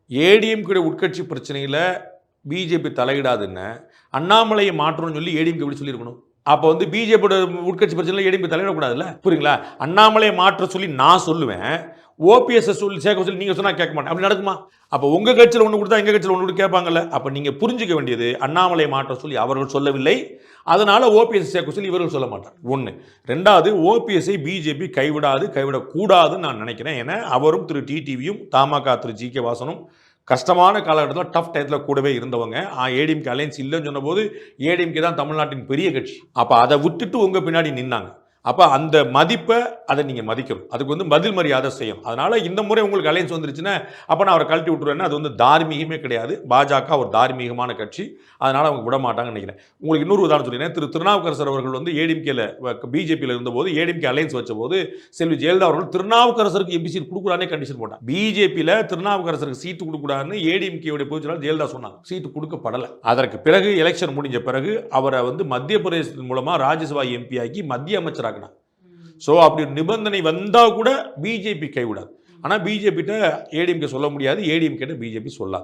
ஏடிஎம்கே உட்கட்சி பிரச்சனையில் பிஜேபி தலையிடாதுன்னு அண்ணாமலையை மாற்றணும்னு சொல்லி ஏடிஎம்கே எப்படி சொல்லியிருக்கணும்? அப்போ வந்து பிஜேபியோட உட்கட்சி பிரச்சனையில் ஏடிஎம்கே தலையிடக்கூடாதுல்ல, புரியுங்களா? அண்ணாமலையை மாற்ற சொல்லி நான் சொல்லுவேன், ஓபிஎஸ் சொல்லி சேர்க்க சொல்லி நீங்கள் சொன்னால் கேட்க மாட்டேன். அப்படி நடக்குமா? அப்போ உங்கள் கட்சியில் ஒன்று கொடுத்தா எங்கள் கட்சியில் ஒன்று கேட்பாங்கல்ல. அப்போ நீங்கள் புரிஞ்சிக்க வேண்டியது, அண்ணாமலையை மாற்ற சொல்லி அவர்கள் சொல்லவில்லை, அதனால் ஓபிஎஸ் சேர்க்க சொல்லி இவர்கள் சொல்ல மாட்டார். ஒன்று. ரெண்டாவது, ஓபிஎஸ்ஐ பிஜேபி கைவிடக்கூடாதுன்னு நான் நினைக்கிறேன். ஏன்னா அவரும் திரு டிடிவியும் தமாக திரு ஜி கே வாசனும் கஷ்டமான காலகட்டத்தில் டஃப் டயத்தில் கூடவே இருந்தவங்க. ஏடிஎம்கே அலையன்ஸ் இல்லைன்னு சொன்னபோது ஏடிஎம்கே தான் தமிழ்நாட்டின் பெரிய கட்சி. அப்போ அதை விட்டுட்டு உங்கள் பின்னாடி நின்னாங்க. அப்போ அந்த மதிப்பை அதை நீங்கள் மதிக்கணும். அதுக்கு வந்து பதில் மரியாதை செய்யணும். அதனால் இந்த முறை உங்களுக்கு அலையன்ஸ் வந்துருச்சுன்னா அப்போ நான் அவரை கழட்டி விட்டுருவேன்னா அது வந்து தார்மீகமே கிடையாது. பாஜக ஒரு தார்மீகமான கட்சி, அதனால் அவங்க விட மாட்டாங்கன்னு நினைக்கிறேன். உங்களுக்கு இன்னொரு உதாரணம் சொல்லினேன். திருநாவுக்கரசர் அவர்கள் வந்து ஏடிஎம்கேல பிஜேபியில் இருந்தபோது ஏடிஎம்கே அலையன்ஸ் வச்ச போது செல்வி ஜெயலலிதா அவர்கள் திருநாவுக்கரசருக்கு எம்பி சீட் கொடுக்கூடாதுனே கண்டிஷன் போட்டாங்க. பிஜேபியில் திருநாவுக்கரசருக்கு சீட்டு கொடுக்கூடாதுன்னு ஏடிஎம்கேவுடைய பொதுச்செயலாளர் ஜெயலலிதா சொன்னாங்க. சீட்டு கொடுக்கப்படலை. அதற்கு பிறகு எலெக்ஷன் முடிஞ்ச பிறகு அவரை வந்து மத்திய பிரதேசத்தின் மூலமாக ராஜ்யசபா எம்பி ஆக்கி மத்திய அமைச்சராக. ஸோ அப்படி நிபந்தனை வந்தால் கூட பிஜேபி கைவிடாது. ஆனால் பிஜேபிட்ட ஏடிஎம்கே சொல்ல முடியாது, ஏடிஎம்கே பிஜேபி சொல்லாது.